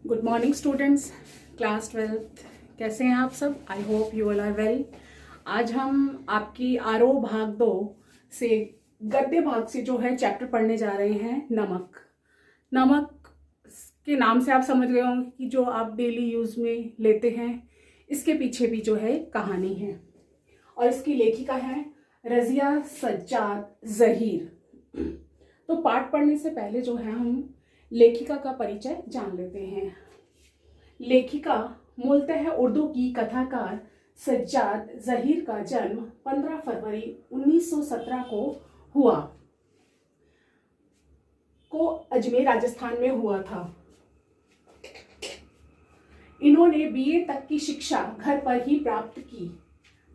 Good morning students, class 12th। कैसे हैं आप सब? I hope you all are well. आज हम आपकी आरोह भाग 2 से गद्य भाग से जो है चैप्टर पढ़ने जा रहे हैं नमक। नमक के नाम से आप समझ गए होंगे कि जो आप डेली यूज में लेते हैं, इसके पीछे भी जो है कहानी है और इसकी लेखिका है रजिया सज्जाद जहीर। तो पाठ पढ़ने से पहले जो है हम लेखिका का परिचय जान लेते हैं। लेखिका मूलतः उर्दू की कथाकार सज्जाद जहीर का जन्म 15 फरवरी 1917 को अजमेर राजस्थान में हुआ था। इन्होंने बीए तक की शिक्षा घर पर ही प्राप्त की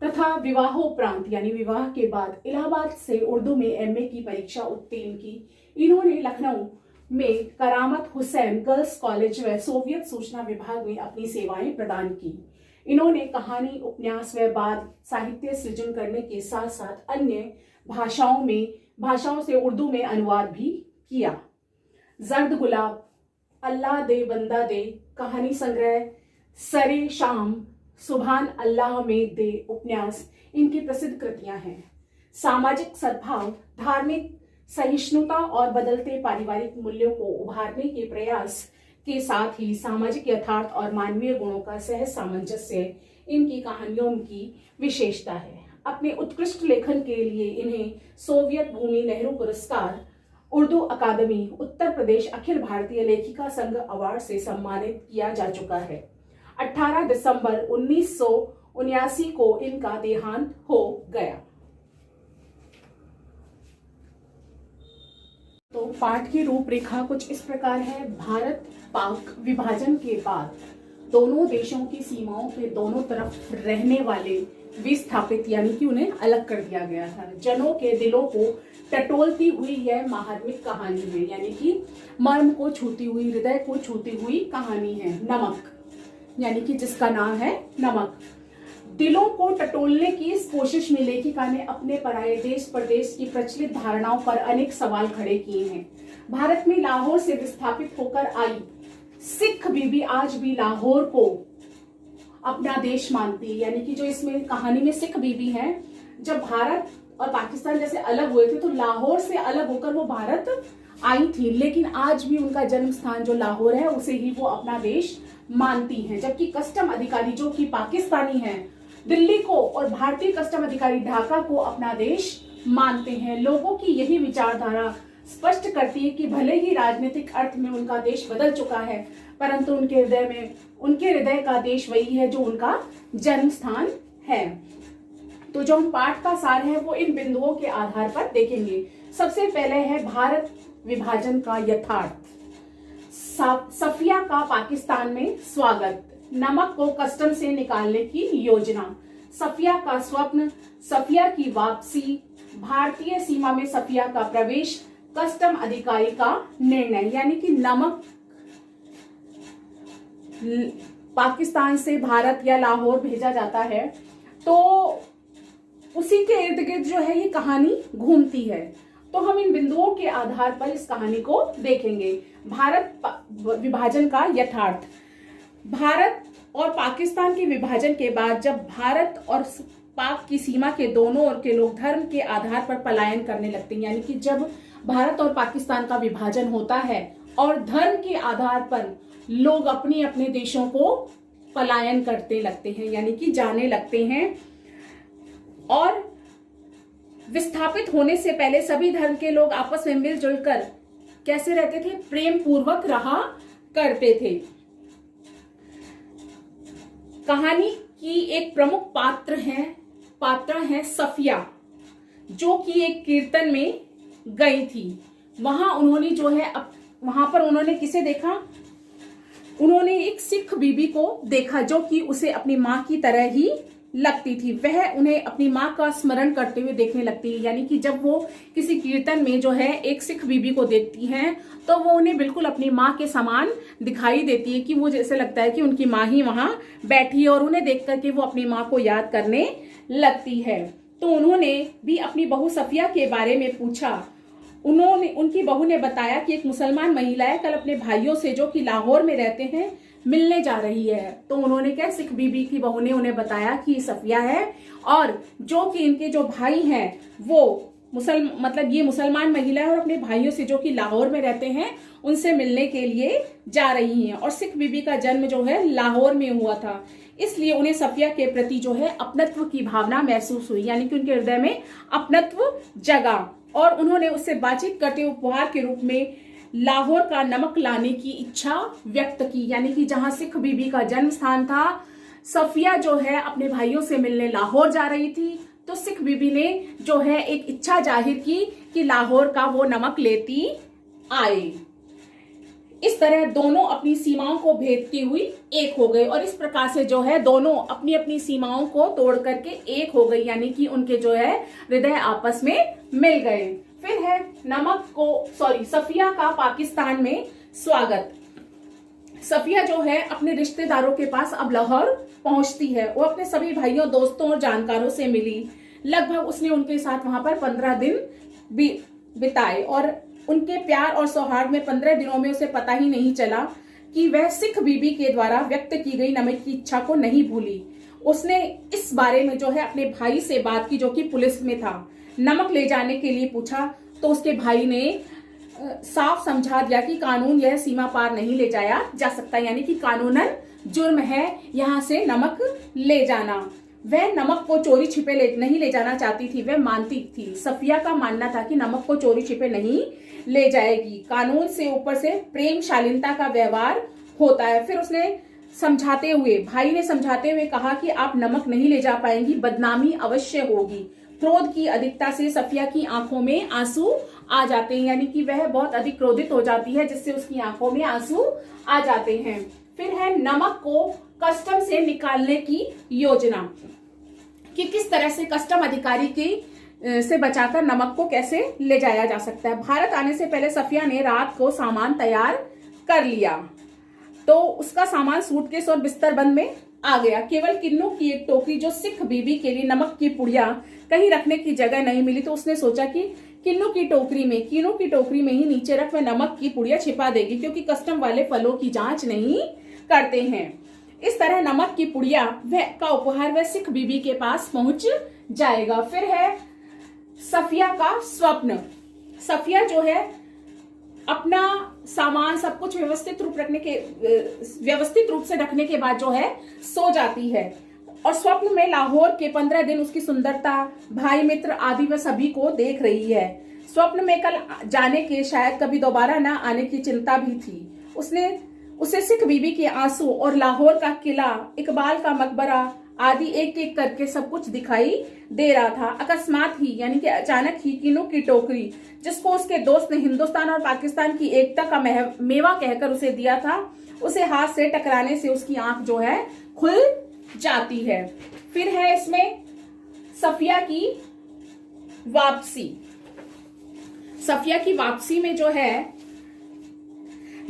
तथा विवाहोपरांत यानी विवाह के बाद इलाहाबाद से उर्दू में एमए की परीक्षा उत्तीर्ण की। इन्होंने लखनऊ में करामत हुसैन गर्ल्स कॉलेज व सोवियत सूचना विभाग में अपनी सेवाएं प्रदान की। इन्होंने कहानी, उपन्यास व बाल साहित्य सृजन करने के साथ साथ अन्य भाषाओं से उर्दू में अनुवाद भी किया। जर्द गुलाब, अल्लाह दे बंदा दे, कहानी संग्रह, सरे शाम, सुभान अल्लाह में दे उपन्यास इनकी प्रसिद्ध कृतियां हैं। सामाजिक सद्भाव, धार्मिक सहिष्णुता और बदलते पारिवारिक मूल्यों को उभारने के प्रयास के साथ ही सामाजिक यथार्थ और मानवीय गुणों का सहज सामंजस्य इनकी कहानियों की विशेषता है। अपने उत्कृष्ट लेखन के लिए इन्हें सोवियत भूमि नेहरू पुरस्कार, उर्दू अकादमी, उत्तर प्रदेश अखिल भारतीय लेखिका संघ अवार्ड से सम्मानित किया जा चुका है। 18 दिसंबर 1979 को इनका देहांत हो गया। तो पाठ की रूपरेखा कुछ इस प्रकार है। भारत पाक विभाजन के बाद दोनों देशों की सीमाओं के दोनों तरफ रहने वाले विस्थापित यानी कि उन्हें अलग कर दिया गया था। जनों के दिलों को टटोलती हुई यह मार्मिक कहानी है, यानी कि मर्म को छूती हुई, हृदय को छूती हुई कहानी है। नमक यानी कि जिसका नाम है नमक। दिलों को टटोलने की इस कोशिश में लेखिका ने अपने पराये देश प्रदेश की प्रचलित धारणाओं पर अनेक सवाल खड़े किए हैं। भारत में लाहौर से विस्थापित होकर आई सिख बीबी आज भी लाहौर को अपना देश मानती है, यानी कि जो इसमें कहानी में सिख बीबी है, जब भारत और पाकिस्तान जैसे अलग हुए थे तो लाहौर से अलग होकर वो भारत आई थी, लेकिन आज भी उनका जन्म स्थान जो लाहौर है उसे ही वो अपना देश मानती हैं। जबकि कस्टम अधिकारी जो कि पाकिस्तानी हैं, दिल्ली को और भारतीय कस्टम अधिकारी ढाका को अपना देश मानते हैं। लोगों की यही विचारधारा स्पष्ट करती है कि भले ही राजनीतिक अर्थ में उनका देश बदल चुका है, परंतु उनके हृदय का देश वही है जो उनका जन्म स्थान है। तो जो हम पाठ का सार है वो इन बिंदुओं के आधार पर देखेंगे। सबसे पहले है भारत विभाजन का यथार्थ। सफिया का पाकिस्तान में स्वागत, नमक को कस्टम से निकालने की योजना, सफिया का स्वप्न, सफिया की वापसी, भारतीय सीमा में सफिया का प्रवेश, कस्टम अधिकारी का निर्णय। यानी कि नमक पाकिस्तान से भारत या लाहौर भेजा जाता है तो उसी के इर्द गिर्द जो है ये कहानी घूमती है। तो हम इन बिंदुओं के आधार पर इस कहानी को देखेंगे। भारत विभाजन का यथार्थ। भारत और पाकिस्तान के विभाजन के बाद जब भारत और पाक की सीमा के दोनों ओर के लोग धर्म के आधार पर पलायन करने लगते हैं, यानी कि जब भारत और पाकिस्तान का विभाजन होता है और धर्म के आधार पर लोग अपने अपने देशों को पलायन करते लगते हैं, यानी कि जाने लगते हैं। और विस्थापित होने से पहले सभी धर्म के लोग आपस में मिलजुल कर कैसे रहते थे? प्रेम पूर्वक रहा करते थे। कहानी की एक प्रमुख पात्र है सफिया, जो कि एक कीर्तन में गई थी। वहां पर उन्होंने किसे देखा? उन्होंने एक सिख बीबी को देखा जो कि उसे अपनी माँ की तरह ही लगती थी। वह उन्हें अपनी माँ का स्मरण करते हुए देखने लगती है, यानी कि जब वो किसी कीर्तन में जो है एक सिख बीबी को देखती हैं तो वो उन्हें बिल्कुल अपनी माँ के समान दिखाई देती है, कि वो जैसे लगता है कि उनकी माँ ही वहां बैठी है और उन्हें देख करके वो अपनी माँ को याद करने लगती है। तो उन्होंने भी अपनी बहू सफिया के बारे में पूछा उनकी बहू ने बताया कि एक मुसलमान महिला है कल अपने भाइयों से जो कि लाहौर में रहते हैं मिलने जा रही है। तो उन्होंने क्या, सिख बीबी की बहू ने उन्हें बताया कि सफिया है और जो कि इनके जो भाई हैं वो मतलब ये मुसलमान महिला है और अपने भाइयों से जो कि लाहौर में रहते हैं उनसे मिलने के लिए जा रही हैं। और सिख बीबी का जन्म जो है लाहौर में हुआ था, इसलिए उन्हें सफिया के प्रति जो है अपनत्व की भावना महसूस हुई, यानी कि उनके हृदय में अपनत्व जगा। और उन्होंने उससे बातचीत करते हुए उपहार के रूप में लाहौर का नमक लाने की इच्छा व्यक्त की, यानी कि जहां सिख बीबी का जन्म स्थान था, सफिया जो है अपने भाइयों से मिलने लाहौर जा रही थी, तो सिख बीबी ने जो है एक इच्छा जाहिर की कि लाहौर का वो नमक लेती आए। इस तरह दोनों अपनी सीमाओं को भेदती हुई एक हो गए और इस प्रकार से जो है दोनों अपनी अपनी सीमाओं को तोड़ करके एक हो गई, यानी कि उनके जो है हृदय आपस में मिल गए। फिर है सफिया का पाकिस्तान में स्वागत। सफिया जो है अपने रिश्तेदारों के पास अब लाहौर पहुंचती है। वो अपने सभी भाइयों, दोस्तों और जानकारों से मिली। लगभग उसने उनके साथ वहां पर 15 दिन बिताए और उनके प्यार और सौहार्द में 15 दिनों में उसे पता ही नहीं चला कि वह सिख बीबी के द्वारा व्यक्त की गई नमक की इच्छा को नहीं भूली। उसने इस बारे में जो है अपने भाई से बात की जो कि पुलिस में था। नमक ले जाने के लिए पूछा तो उसके भाई ने साफ समझा दिया कि कानून यह सीमा पार नहीं ले जाया जा सकता, यानी कि कानूनन जुर्म है यहाँ से नमक ले जाना। वह नमक को चोरी छिपे नहीं ले जाना चाहती थी, वह मानती थी। सफिया का मानना था कि नमक को चोरी छिपे नहीं ले जाएगी, कानून से ऊपर से प्रेम शालीनता का व्यवहार होता है। फिर उसने भाई ने समझाते हुए कहा कि आप नमक नहीं ले जा पाएंगी, बदनामी अवश्य होगी। क्रोध की अधिकता से सफिया की आंखों में आंसू आ जाते हैं, यानी कि वह बहुत अधिक क्रोधित हो जाती है जिससे उसकी आंखों में आंसू आ जाते हैं। फिर है नमक को कस्टम से निकालने की योजना, कि किस तरह से कस्टम अधिकारी से बचाकर नमक को कैसे ले जाया जा सकता है। भारत आने से पहले सफिया ने रात को सामान तैयार कर लिया, तो उसका सामान सूटकेस और बिस्तर बंद में आ गया। केवल किन्नू की एक टोकरी जो सिख बीबी के लिए नमक की पुड़िया कहीं रखने की जगह नहीं मिली, तो उसने सोचा कि किन्नू की टोकरी में ही नीचे रख वह नमक की पुड़िया छिपा देगी, क्योंकि कस्टम वाले फलों की जांच नहीं करते हैं। इस तरह नमक की पुड़िया का उपहार वह सिख बीबी के पास पहुंच जाएगा। फिर है सफिया का स्वप्न। सफिया जो है अपना सामान सब कुछ व्यवस्थित रूप से रखने के बाद जो है सो जाती है और स्वप्न में लाहौर के 15 दिन उसकी सुंदरता, भाई मित्र आदि वह सभी को देख रही है। स्वप्न में कल जाने के शायद कभी दोबारा ना आने की चिंता भी थी। उसे सिख बीबी के आंसू और लाहौर का किला, इकबाल का मकबरा आदि एक एक करके सब कुछ दिखाई दे रहा था। अकस्मात ही, यानी कि अचानक ही, किन्नू की टोकरी जिसको उसके दोस्त ने हिंदुस्तान और पाकिस्तान की एकता का मेवा कहकर उसे दिया था, उसे हाथ से टकराने से उसकी आंख जो है खुल जाती है। फिर है इसमें सफिया की वापसी। सफिया की वापसी में जो है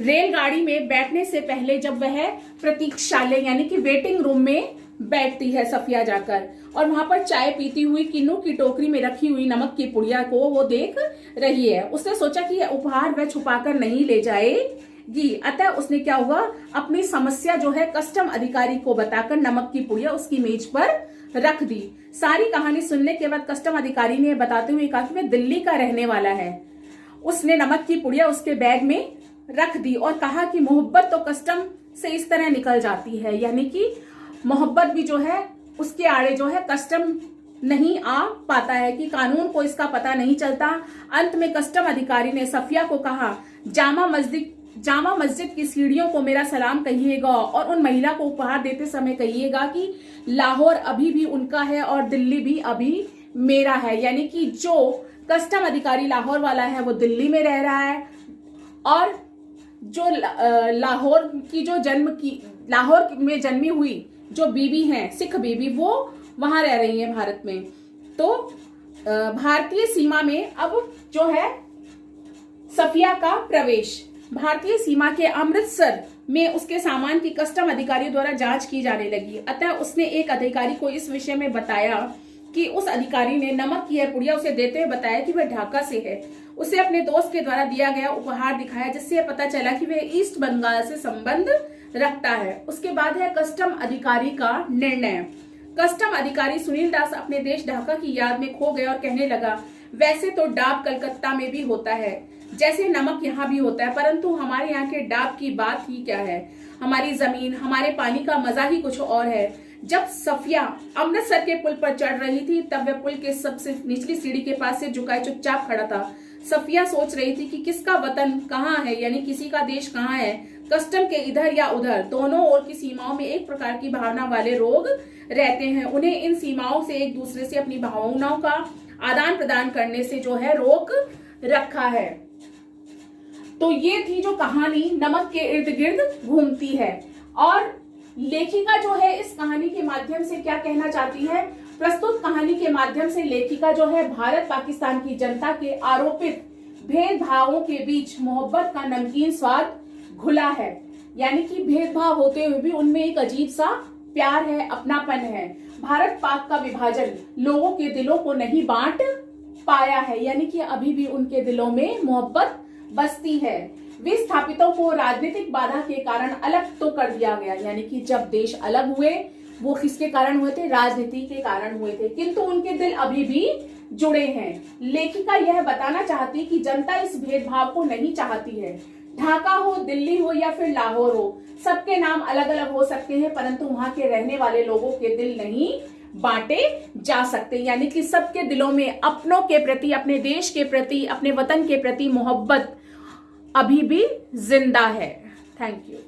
रेलगाड़ी में बैठने से पहले जब वह प्रतीक्षालय यानी कि वेटिंग रूम में बैठती है सफिया जाकर, और वहां पर चाय पीती हुई किन्नू की टोकरी में रखी हुई नमक की पुड़िया को वो देख रही है। उसने सोचा कि यह उपहार वह छुपाकर नहीं ले जाएगी, अतः उसने क्या हुआ, अपनी समस्या जो है कस्टम अधिकारी को बताकर नमक की पुड़िया उसकी मेज पर रख दी। सारी कहानी सुनने के बाद कस्टम अधिकारी ने बताते हुए कहा कि वह दिल्ली का रहने वाला है। उसने नमक की पुड़िया उसके बैग में रख दी और कहा कि मोहब्बत तो कस्टम से इस तरह निकल जाती है, यानी कि मोहब्बत भी जो है उसके आड़े जो है कस्टम नहीं आ पाता है, कि कानून को इसका पता नहीं चलता। अंत में कस्टम अधिकारी ने सफिया को कहा, जामा मस्जिद की सीढ़ियों को मेरा सलाम कहिएगा और उन महिला को उपहार देते समय कहिएगा कि लाहौर अभी भी उनका है और दिल्ली भी अभी मेरा है। यानी कि जो कस्टम अधिकारी लाहौर वाला है वो दिल्ली में रह रहा है और जो लाहौर में जन्मी हुई जो बीबी हैं, सिख बीबी, वो वहां रह रही हैं भारत में। तो भारतीय सीमा में अब जो है सफिया का प्रवेश, भारतीय सीमा के अमृतसर में उसके सामान की कस्टम अधिकारियों द्वारा जांच की जाने लगी। अतः उसने एक अधिकारी को इस विषय में बताया कि उस अधिकारी ने नमक की यह पुड़िया उसे देते हुए बताया कि वह ढाका से है। उसे अपने दोस्त के द्वारा दिया गया उपहार दिखाया, जिससे यह पता चला कि वह ईस्ट बंगाल से संबंध रखता है। उसके बाद है कस्टम अधिकारी का निर्णय। कस्टम अधिकारी सुनील दास अपने देश ढाका की याद में खो गया और कहने लगा, वैसे तो डाब कलकत्ता में भी होता है, जैसे नमक यहाँ भी होता है, परंतु हमारे यहाँ के डाब की बात ही क्या है। हमारी जमीन, हमारे पानी का मजा ही कुछ और है। जब सफिया अमृतसर के पुल पर चढ़ रही थी, तब वह पुल के सबसे निचली सीढ़ी के पास से झुकाए चुपचाप खड़ा था। सफिया सोच रही थी कि किसका वतन कहाँ है, यानी किसी का देश कहाँ है। कस्टम के इधर या उधर दोनों ओर की सीमाओं में एक प्रकार की भावना वाले लोग रहते हैं। उन्हें इन सीमाओं से एक दूसरे से अपनी भावनाओं का आदान प्रदान करने से जो है रोक रखा है। तो ये थी जो कहानी नमक के इर्द गिर्द घूमती है। और लेखिका जो है इस कहानी के माध्यम से क्या कहना चाहती है। प्रस्तुत कहानी के माध्यम से लेखिका जो है भारत पाकिस्तान की जनता के आरोपित भेदभावों के बीच मोहब्बत का नमकीन स्वाद घुला है, यानी कि भेदभाव होते हुए भी उनमें एक अजीब सा प्यार है, अपनापन है। भारत पाक का विभाजन लोगों के दिलों को नहीं बांट पाया है, यानी कि अभी भी उनके दिलों में मोहब्बत बसती है। विस्थापितों को राजनीतिक बाधा के कारण अलग तो कर दिया गया, यानी कि जब देश अलग हुए वो किसके कारण हुए थे, राजनीति के कारण हुए थे, किंतु उनके दिल अभी भी जुड़े हैं। लेखिका यह बताना चाहती कि जनता इस भेदभाव को नहीं चाहती है। ढाका हो, दिल्ली हो या फिर लाहौर हो, सबके नाम अलग अलग हो सकते हैं, परंतु वहां के रहने वाले लोगों के दिल नहीं बांटे जा सकते, यानी कि सबके दिलों में अपनों के प्रति, अपने देश के प्रति, अपने वतन के प्रति मोहब्बत अभी भी जिंदा है। Thank you.